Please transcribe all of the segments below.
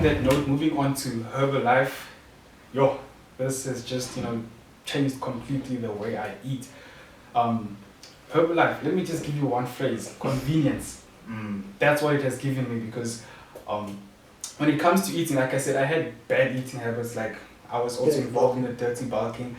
that note, moving on to Herbalife, this has just, changed completely the way I eat. Herbalife, let me just give you one phrase, convenience. That's what it has given me, because when it comes to eating, like I said, I had bad eating habits. Like, I was also involved in the dirty bulking.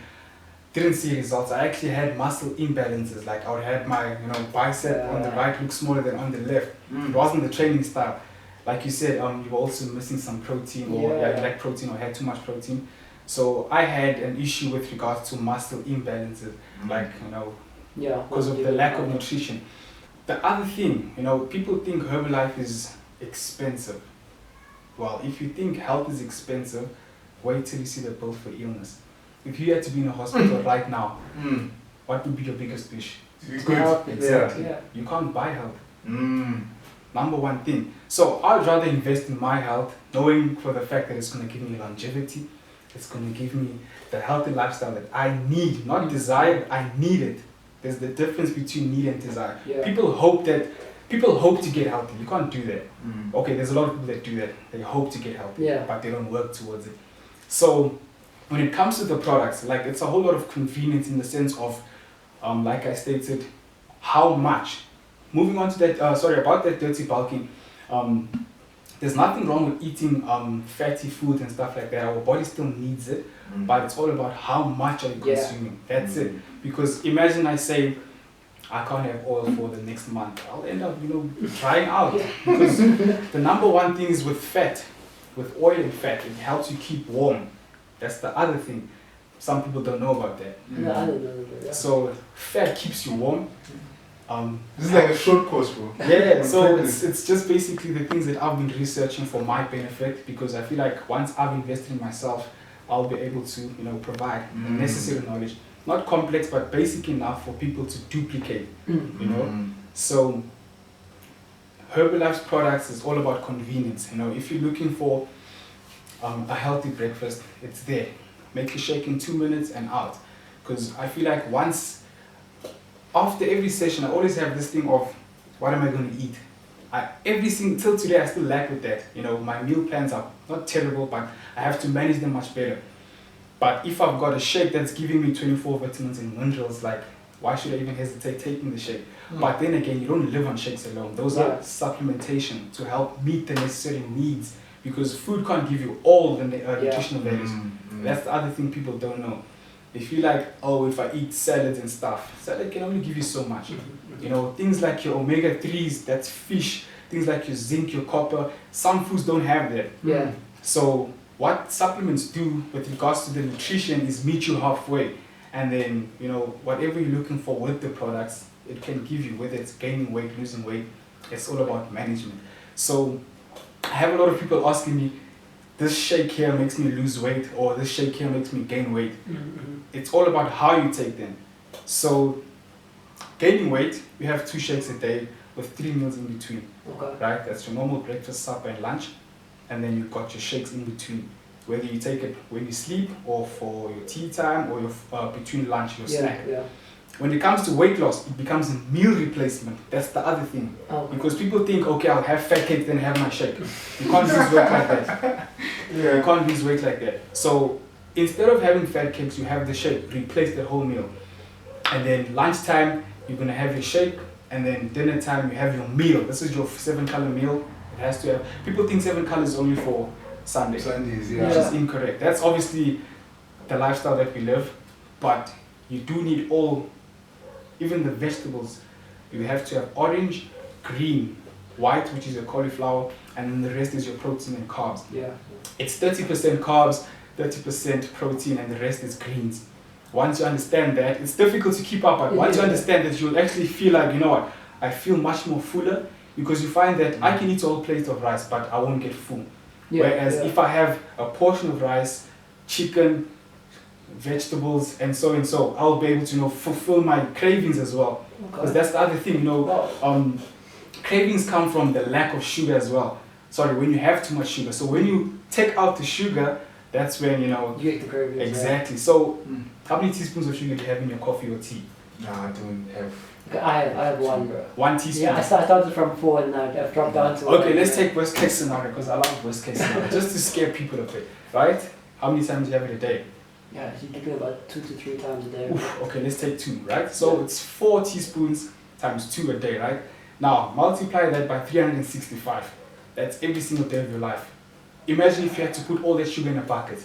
Didn't see results. I actually had muscle imbalances. Like, I would have my bicep on the right look smaller than on the left. It wasn't the training style. Like you said, you were also missing some protein, or you lacked protein or had too much protein. So I had an issue with regards to muscle imbalances, because of the lack of nutrition. The other thing, people think Herbalife is expensive. Well, if you think health is expensive, wait till you see the bill for illness. If you had to be in a hospital right now, what would be your biggest wish? Good. Exactly. Yeah. You can't buy health. Number one thing. So I'd rather invest in my health, knowing for the fact that it's going to give me longevity. It's going to give me the healthy lifestyle that I need, not desire. I need it. There's the difference between need and desire. Yeah. People hope to get healthy. You can't do that. Okay, there's a lot of people that do that. They hope to get healthy, but they don't work towards it. So when it comes to the products, like, it's a whole lot of convenience in the sense of, like I stated, how much. Moving on to that, about that dirty bulking, there's nothing wrong with eating fatty food and stuff like that. Our body still needs it, but it's all about how much are you consuming. That's it. Because imagine I say, I can't have oil for the next month. I'll end up, drying out. Because the number one thing is with fat, with oil and fat, it helps you keep warm. That's the other thing. Some people don't know about that. I don't know. So fat keeps you warm. This is like a short course, bro. Yeah, so it's just basically the things that I've been researching for my benefit, because I feel like once I've invested in myself, I'll be able to, provide the necessary knowledge. Not complex, but basic enough for people to duplicate, So Herbalife's products is all about convenience. If you're looking for a healthy breakfast, it's there. Make your shake in 2 minutes and out. Because I feel like after every session, I always have this thing of, what am I going to eat? Till today, I still lack with that. My meal plans are not terrible, but I have to manage them much better. But if I've got a shake that's giving me 24 vitamins and minerals, like, why should I even hesitate taking the shake? But then again, you don't live on shakes alone. Those are supplementation to help meet the necessary needs, because food can't give you all the nutritional values. That's the other thing people don't know. They feel like, if I eat salads and stuff, salad can only give you so much. Things like your omega-3s, that's fish, things like your zinc, your copper, some foods don't have that. So what supplements do with regards to the nutrition is meet you halfway. And then, whatever you're looking for with the products, it can give you, whether it's gaining weight, losing weight, it's all about management. So I have a lot of people asking me, this shake here makes me lose weight, or this shake here makes me gain weight. It's all about how you take them. So gaining weight, we have 2 shakes a day with 3 meals in between. Right? That's your normal breakfast, supper, and lunch. And then you've got your shakes in between, whether you take it when you sleep, or for your tea time, or your between lunch, your snack. When it comes to weight loss, it becomes a meal replacement. That's the other thing. Because people think, okay, I'll have fat cake, then have my shake. You can't lose weight like that. You can't lose weight like that. So instead of having fat cakes, you have the shake, replace the whole meal. And then lunchtime, you're going to have your shake, and then dinner time, you have your meal. This is your 7-color meal. It has to have. People think 7 colors is only for Sundays, which is incorrect. That's obviously the lifestyle that we live, but you do need even the vegetables. You have to have orange, green, white, which is your cauliflower, and then the rest is your protein and carbs. It's 30% carbs, 30% protein, and the rest is greens. Once you understand that, it's difficult to keep up, but once you understand that, you'll actually feel like, I feel much more fuller, because you find that I can eat a whole plate of rice, but I won't get full. Whereas if I have a portion of rice, chicken, vegetables, and so, I'll be able to fulfill my cravings as well. Because that's the other thing, cravings come from the lack of sugar as well. When you have too much sugar. So when you take out the sugar, that's when you get the cravings. Exactly. So how many teaspoons of sugar do you have in your coffee or tea? Nah, I don't have. Okay, I have one, bro. 1 teaspoon. Yeah, I started from 4 and now I've dropped down to 1. Okay, let's take worst case scenario because I love worst case scenario just to scare people a bit, right? How many times do you have it a day? Yeah, you're looking about 2 to 3 times a day. Oof, okay, let's take 2, right? So it's 4 teaspoons times 2 a day, right? Now multiply that by 365. That's every single day of your life. Imagine if you had to put all that sugar in a bucket.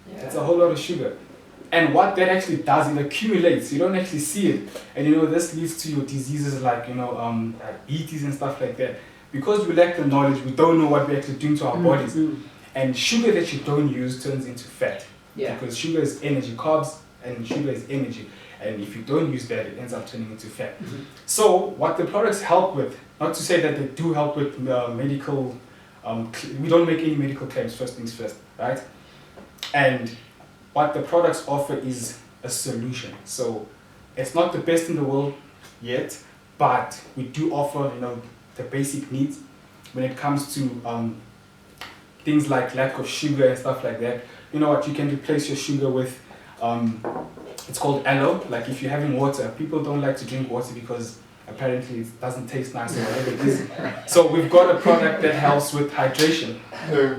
Yeah. It's a whole lot of sugar. And what that actually does, it accumulates. You don't actually see it. And this leads to your diseases like, diabetes and stuff like that. Because we lack the knowledge, we don't know what we're actually doing to our bodies. And sugar that you don't use turns into fat. Yeah. Because sugar is energy, carbs and sugar is energy. And if you don't use that, it ends up turning into fat. So what the products help with, not to say that they do help with medical, we don't make any medical claims, first things first, right? And what the products offer is a solution. So it's not the best in the world yet, but we do offer, the basic needs when it comes to things like lack of sugar and stuff like that. You know what, you can replace your sugar with, it's called aloe. Like if you're having water, people don't like to drink water because apparently it doesn't taste nice or whatever it is. So we've got a product that helps with hydration,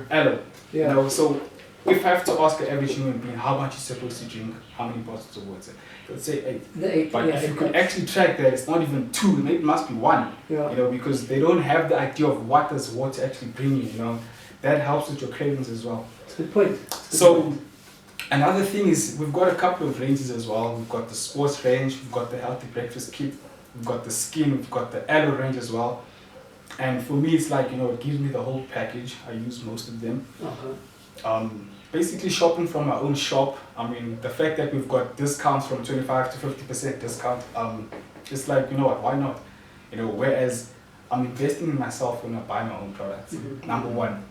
aloe. Yeah. So if I have to ask an average human being how much you're supposed to drink, how many bottles of water, let's say 8. The 8, But yeah, if you could actually track that, it's not even 2, maybe it must be 1. Yeah. Because they don't have the idea of what does water actually bring you, That helps with your cravings as well. That's a good point. So another thing is we've got a couple of ranges as well. We've got the sports range, we've got the healthy breakfast kit, we've got the skin, we've got the aloe range as well. And for me, it's like, it gives me the whole package. I use most of them. Basically shopping from my own shop. I mean, the fact that we've got discounts from 25 to 50% discount, it's like, why not? Whereas I'm investing in myself when I buy my own products. Number one,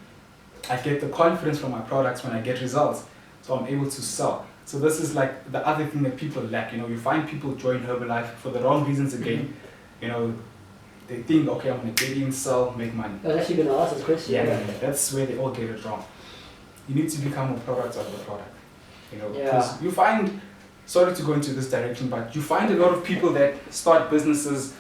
I get the confidence from my products when I get results. So I'm able to sell. So this is like the other thing that people lack. You find people join Herbalife for the wrong reasons again. They think, okay, I'm going to get in, sell, make money. I was actually going to ask this question. Yeah, that's where they all get it wrong. You need to become a product of the product. Because you find, sorry to go into this direction, but you find a lot of people that start businesses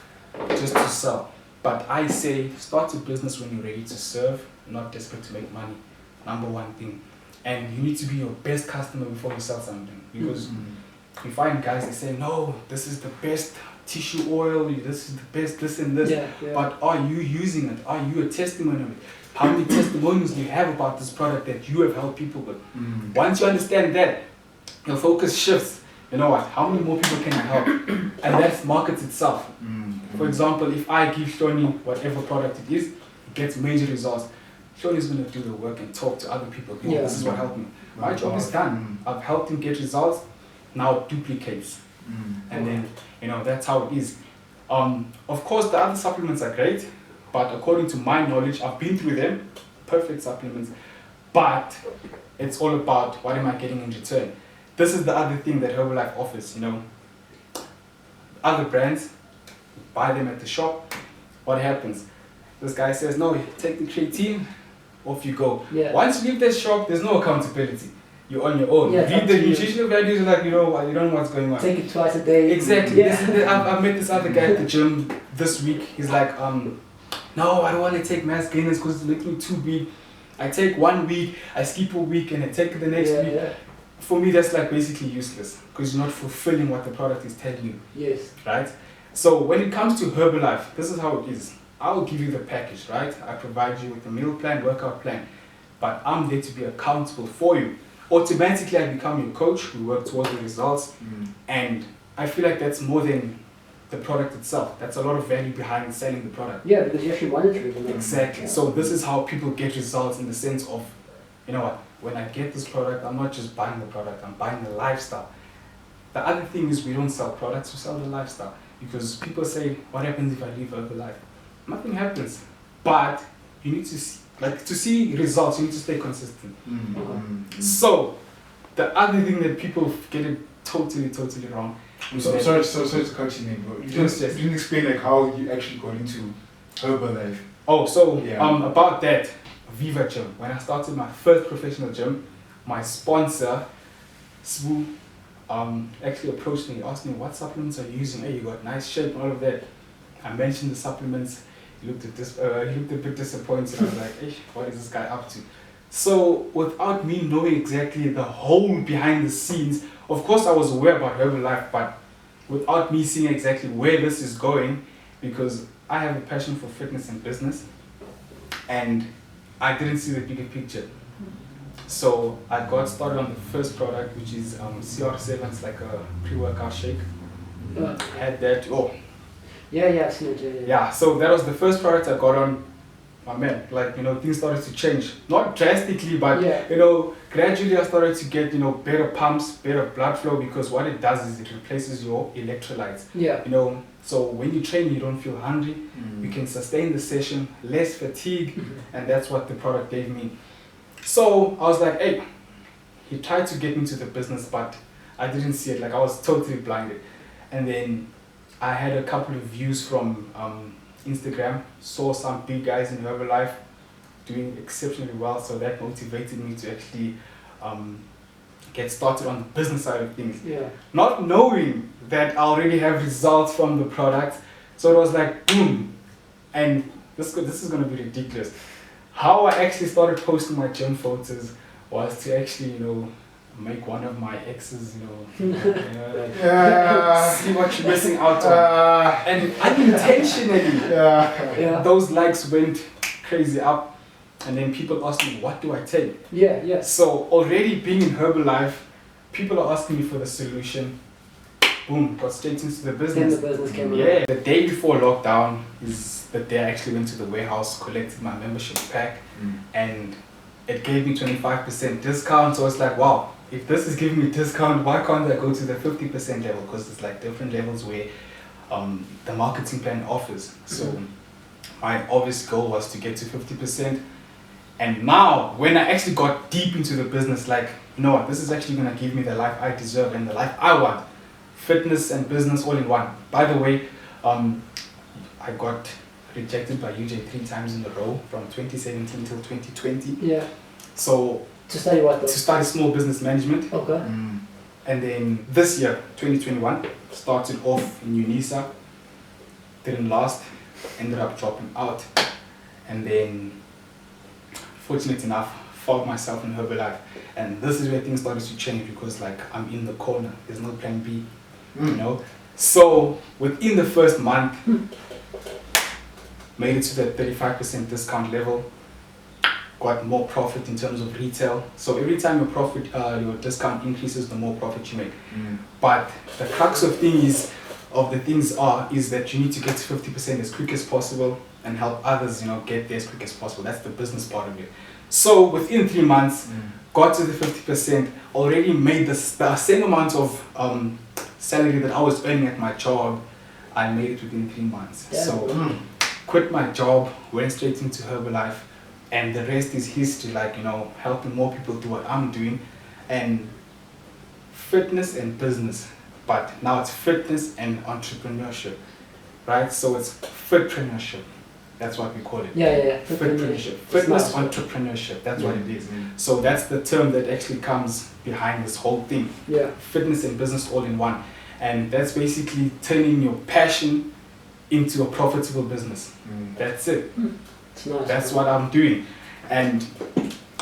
just to sell. But I say, start a business when you're ready to serve, not desperate to make money. Number one thing. And you need to be your best customer before you sell something. Because you find guys that say, no, this is the best tissue oil, this is the best this and this. But are you using it? Are you a testimony of it? How many testimonials do you have about this product that you have helped people with? Once you understand that, your focus shifts. You know what? How many more people can I help? And that markets itself. For example, if I give Shoni whatever product it is, it gets major results. Shoni's going to do the work and talk to other people. This is what helped me. My job is done. I've helped him get results. Now it duplicates. And then, that's how it is. Of course, the other supplements are great. But according to my knowledge, I've been through them, perfect supplements, but it's all about what am I getting in return. This is the other thing that Herbalife offers, Other brands, buy them at the shop, what happens? This guy says, no, take the creatine, off you go. Once you leave that shop, there's no accountability. You're on your own. Read the nutritional values, you're like, you don't know what's going on. Take it twice a day. Exactly. I've met this other guy at the gym this week. He's like, no, I don't want to take mass gainers because it's making me too big. I take 1 week, I skip a week, and I take the next week. For me, that's like basically useless because you're not fulfilling what the product is telling you. Yes. Right? So when it comes to Herbalife, this is how it is. I'll give you the package, right? I provide you with a meal plan, workout plan, but I'm there to be accountable for you. Automatically, I become your coach. We work towards the results, and I feel like that's more than the product itself. That's a lot of value behind selling the product. Yeah, because you're actually monitoring them. Exactly. So this is how people get results in the sense of, when I get this product, I'm not just buying the product, I'm buying the lifestyle. The other thing is we don't sell products, we sell the lifestyle. Because people say, what happens if I leave Herbalife? Nothing happens. But you need to see results, you need to stay consistent. So the other thing that people get it totally wrong. Sorry to cut you in, but you didn't explain how you actually got into Herbalife. About that, Viva Gym. When I started my first professional gym, my sponsor, Sbu, actually approached me, asked me what supplements are you using. Hey, you got nice shape and all of that. I mentioned the supplements. He looked a bit disappointed. I was like, hey, what is this guy up to? So without me knowing exactly the whole behind the scenes, of course I was aware about Herbalife, but without me seeing exactly where this is going, because I have a passion for fitness and business, and I didn't see the bigger picture. So I got started on the first product, which is CR7. It's like a pre-workout shake. Had that. Oh, Yeah, I've seen it. yeah. So that was the first product I got on. My man, like, you know, things started to change. Not drastically, but you know, gradually I started to get, you know, better pumps, better blood flow, because what it does is it replaces your electrolytes. Yeah. You know, so when you train, you don't feel hungry. You can sustain the session, less fatigue, and that's what the product gave me. So I was like, hey, he tried to get into the business, but I didn't see it. Like, I was totally blinded. And then I had a couple of views from Instagram, saw some big guys in Herbalife doing exceptionally well, so that motivated me to actually get started on the business side of things. Yeah. Not knowing that I already have results from the product, so it was like boom. And this is going to be ridiculous. How I actually started posting my gym photos was to actually, you know, make one of my exes, you know, like, see what you're missing out on. And unintentionally, those likes went crazy up. And then people asked me, what do I take? Yeah. So already being in Herbalife, people are asking me for the solution. Boom, got straight into the business. Then the business came Yeah, the day before lockdown is the day I actually went to the warehouse, collected my membership pack, and it gave me 25% discount. So it's like, wow, if this is giving me discount, why can't I go to the 50% level? Because it's like different levels where the marketing plan offers. So my obvious goal was to get to 50%. And now, when I actually got deep into the business, like, you know what, this is actually going to give me the life I deserve and the life I want. Fitness and business all in one. By the way, I got rejected by UJ 3 times in a row from 2017 till 2020. Yeah. So To study what though? to study small business management. Okay. And then this year, 2021, started off in UNISA. Didn't last. Ended up dropping out. And then, fortunate enough, found myself in Herbalife. And this is where things started to change, because like I'm in the corner. There's no plan B. You know. So within the first month, made it to the 35% discount level. Got more profit in terms of retail. So every time your profit, your discount increases, the more profit you make. But the crux of things is that you need to get to 50% as quick as possible and help others, you know, get there as quick as possible. That's the business part of it. So within 3 months, got to the 50%. Already made the same amount of salary that I was earning at my job. I made it within 3 months. Yeah. So quit my job, went straight into Herbalife. And the rest is history, like, you know, helping more people do what I'm doing. And fitness and business. But now it's fitness and entrepreneurship, right? So it's fitpreneurship. That's what we call it. Yeah. Fitpreneurship. Fitness entrepreneurship. That's what it is. So that's the term that actually comes behind this whole thing. Yeah. Fitness and business all in one. And that's basically turning your passion into a profitable business. That's it. It's nice. That's what I'm doing. And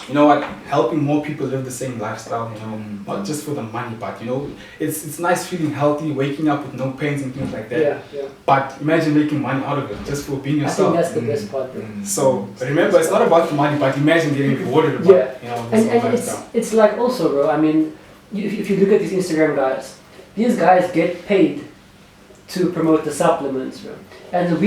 you know what, helping more people live the same lifestyle, you know, not just for the money, but you know, it's nice feeling healthy, waking up with no pains and things like that. Yeah. But imagine making money out of it just for being yourself. I think that's the best part though. So remember, it's not about the money, but imagine getting rewarded about it, you know, this whole And lifestyle. it's like also, bro, I mean, if you look at these Instagram guys, these guys get paid to promote the supplements, bro. And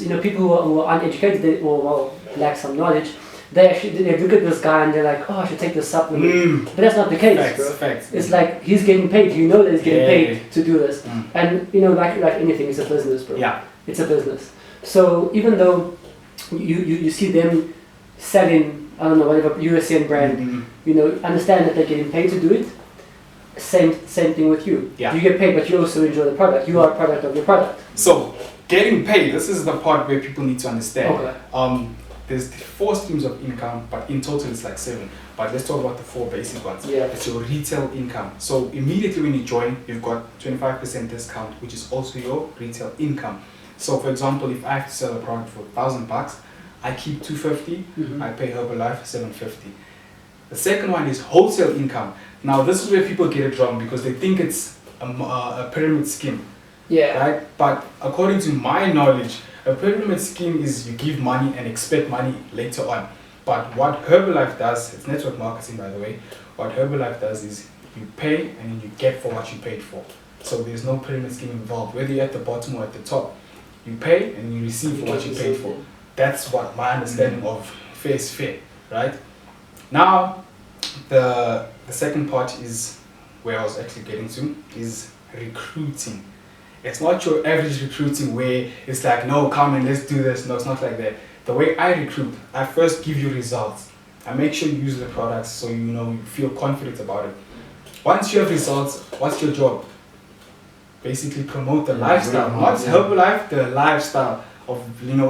you know, people who are uneducated or lack some knowledge, they look at this guy and they're like, oh, I should take this supplement. But that's not the case, bro. Facts. It's like he's getting paid. You know that he's getting paid to do this. And you know, like anything, it's a business, bro. Yeah. It's a business. So even though you see them selling, I don't know, whatever USN brand, you know, understand that they're getting paid to do it. Same thing with you. Yeah. You get paid, but you also enjoy the product. You are a product of your product. So getting paid, this is the part where people need to understand. Okay. There's 4 streams of income, but in total it's like 7. But let's talk about the 4 basic ones. Yeah. It's your retail income. So immediately when you join, you've got 25% discount, which is also your retail income. So for example, if I have to sell a product for $1,000, I keep $250, I pay Herbalife $750. The second one is wholesale income. Now this is where people get it wrong because they think it's a pyramid scheme. Yeah. Right? But according to my knowledge, a pyramid scheme is you give money and expect money later on. But what Herbalife does, it's network marketing by the way, what Herbalife does is you pay and then you get for what you paid for. So there's no pyramid scheme involved, whether you're at the bottom or at the top. You pay and you receive for what you paid for. That's what my understanding of fair is fair, right? Now, the second part is where I was actually getting to, is recruiting. It's not your average recruiting where it's like, no, come and let's do this. No, it's not like that. The way I recruit, I first give you results. I make sure you use the products so you feel confident about it. Once you have results, what's your job? Basically promote the lifestyle, not Herbalife, the lifestyle of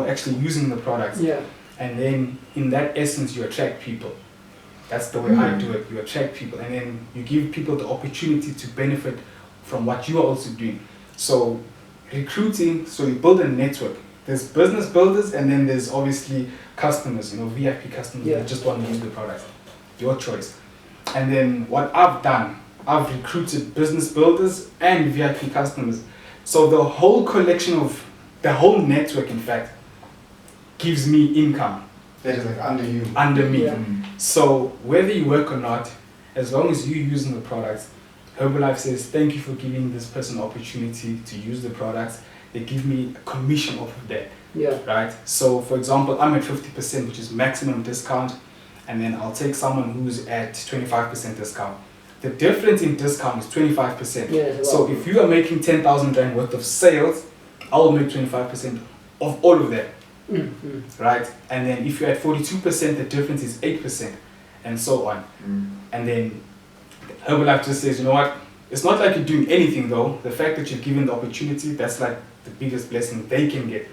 actually using the products. Yeah. And then in that essence you attract people. That's the way I do it. You attract people and then you give people the opportunity to benefit from what you are also doing. So recruiting, so you build a network. There's business builders and then there's obviously customers, VIP customers that just want to use the products. Your choice. And then what I've done, I've recruited business builders and VIP customers. So the whole collection of, the whole network in fact, gives me income. That is like under you. Under me. Yeah. So whether you work or not, as long as you're using the products, Herbalife says, thank you for giving this person opportunity to use the products. They give me a commission off of that. Yeah. Right? So for example, I'm at 50%, which is maximum discount, and then I'll take someone who's at 25% discount. The difference in discount is 25%. Yeah, so if you are making 10,000 Rand worth of sales, I'll make 25% of all of that. Right? And then if you're at 42%, the difference is 8%, and so on. And then Herbalife just says, you know what? It's not like you're doing anything though. The fact that you're given the opportunity, that's like the biggest blessing they can get.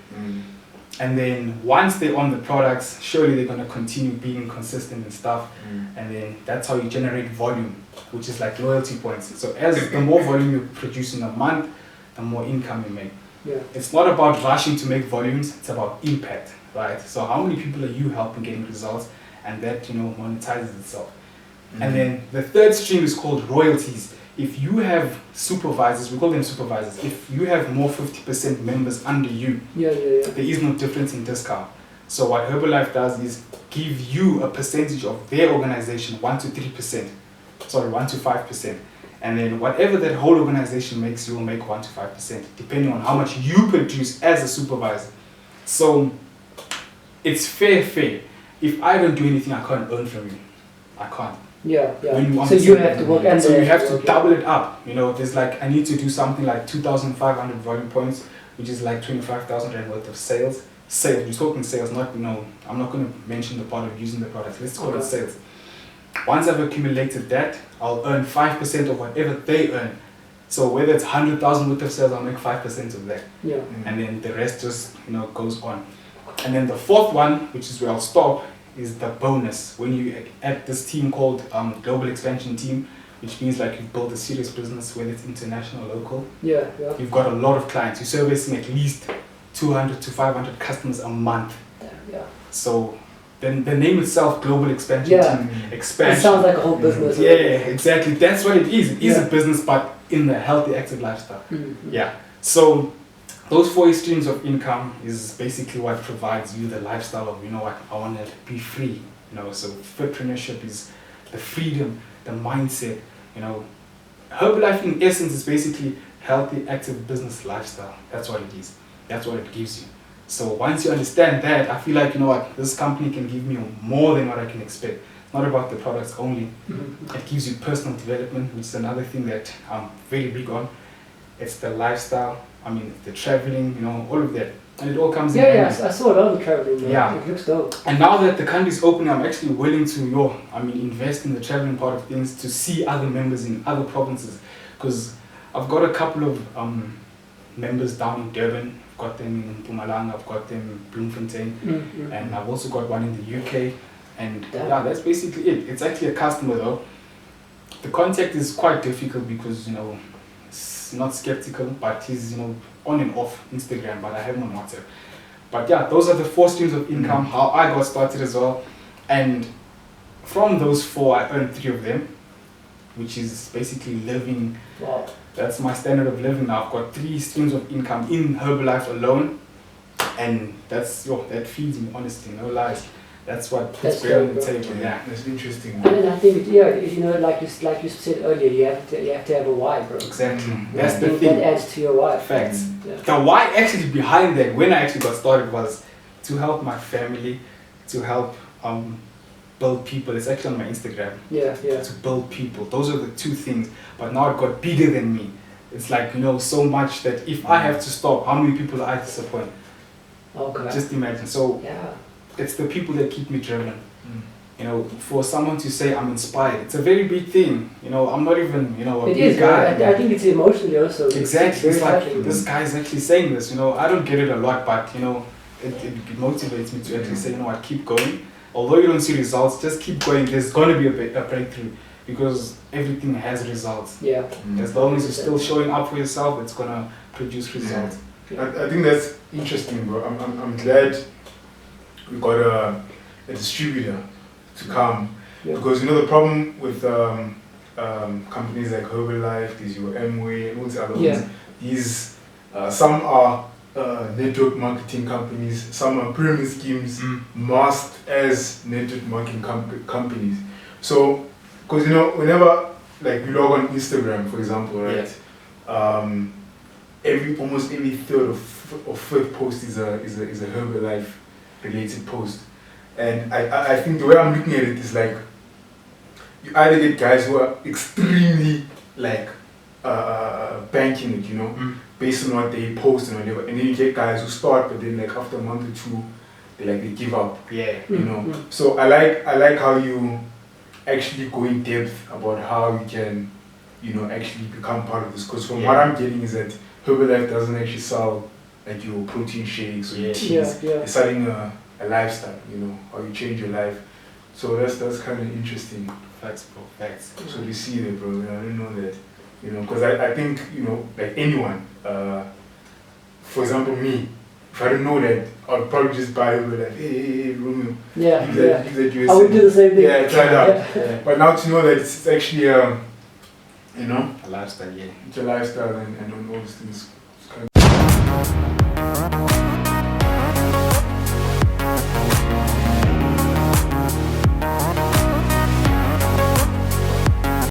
And then once they're on the products, surely they're going to continue being consistent and stuff. And then that's how you generate volume, which is like loyalty points. So as the more volume you produce in a month, the more income you make. Yeah. It's not about rushing to make volumes, it's about impact, right? So how many people are you helping getting results, and that monetizes itself. And then the third stream is called royalties. If you have supervisors, we call them supervisors, if you have more 50% members under you, there is no difference in discount. So what Herbalife does is give you a percentage of their organization, 1 to 3%, sorry, 1 to 5%. And then whatever that whole organization makes, you will make 1 to 5%, depending on how much you produce as a supervisor. So it's fair. If I don't do anything, I can't earn from you. I can't. Yeah. So you have to work, and so you have to double it up. There's like, I need to do something like 2,500 volume points, which is like 25,000 Rand worth of sales. We're talking sales, not, I'm not going to mention the part of using the products. Let's call it sales. Once I've accumulated that, I'll earn 5% of whatever they earn. So whether it's 100,000 worth of sales, I'll make 5% of that. Yeah. And then the rest just, goes on. And then the fourth one, which is where I'll stop, is the bonus. When you add this team called Global Expansion Team, which means like you've built a serious business, whether it's international or local. Yeah. You've got a lot of clients. You're servicing at least 200 to 500 customers a month. Yeah. So then the name itself, Global Expansion Team, expansion. It sounds like a whole business. Yeah, exactly. That's what it is. It is a business, but in the healthy, active lifestyle. Yeah. So those 4 streams of income is basically what provides you the lifestyle of, I want to be free. So entrepreneurship is the freedom, the mindset. Herbalife in essence is basically healthy, active business lifestyle. That's what it is. That's what it gives you. So once you understand that, I feel like, this company can give me more than what I can expect. It's not about the products only. It gives you personal development, which is another thing that I'm very big on. It's the lifestyle, the traveling, all of that. And it all comes in. Yeah, I saw a lot of traveling. Yeah. It looks dope. And now that the country's open, I'm actually willing to, invest in the traveling part of things to see other members in other provinces. Because I've got a couple of members down in Durban. I've got them in Mpumalanga, I've got them in Bloemfontein, and I've also got one in the UK. And Damn. yeah, that's basically it. It's actually a customer though. The contact is quite difficult because, you know, it's not skeptical, but he's, you know, on and off Instagram, but I have him on WhatsApp. But yeah, those are the 4 streams of income, how I got started as well. And from those 4, I earned 3 of them, which is basically living. Wow. That's my standard of living now. I've got 3 streams of income in Herbalife alone. And that feeds me, honestly, no lies. That's what puts bread on the table. Yeah, that's interesting. And then I think, you know, like you said earlier, you have to have a why, bro. Exactly. And That's I the think thing. that adds to your why. Facts. Yeah. The why actually behind that, when I actually got started, was to help my family, to help build people. It's actually on my Instagram. Yeah. To build people. Those are the 2 things. But now it got bigger than me. It's like, you know, so much that if I have to stop, how many people I disappoint? Okay. Just imagine. So Yeah. it's the people that keep me driven. You know, for someone to say I'm inspired, it's a very big thing. You know, I'm not even, you know, a It big is, guy. I think it's emotionally also. Exactly. It's It's like, touching. this guy's actually saying this, you know, I don't get it a lot, but, you know, it motivates me to actually say, you know what, keep going. Although you don't see results, just keep going. There's going to be a breakthrough because everything has results. Yeah. As long as you're still showing up for yourself, it's going to produce results. I think that's interesting, bro. I'm glad we got a distributor to come. Yeah. Because, you know, the problem with companies like Herbalife, these your Amway, and all these other ones, these some are network marketing companies, some are pyramid schemes masked as network marketing companies. So, because, you know, whenever like you log on Instagram, for example, right? Almost every third or fifth post is a Herbalife related post. And I think the way I'm looking at it is like, you either get guys who are extremely like banking it, you know, based on what they post and whatever, and then you get guys who start, but then like after a month or 2, they give up. Yeah. You know. So I like how you actually go in depth about how you can, you know, actually become part of this. Because from what I'm getting is that Herbalife doesn't actually sell like your protein shakes or your teas. They're selling a lifestyle, you know, how you change your life. So that's kind of interesting. Facts, bro. Facts. So you see that, bro. I didn't know that, you know, because I think, you know, like anyone, for example, me, if I didn't know that, I'd probably just buy it like, hey, Romeo, give that USD. I would do the same thing. Yeah, try it out. But now to know that it's actually, you know, A lifestyle, it's a lifestyle and all these things.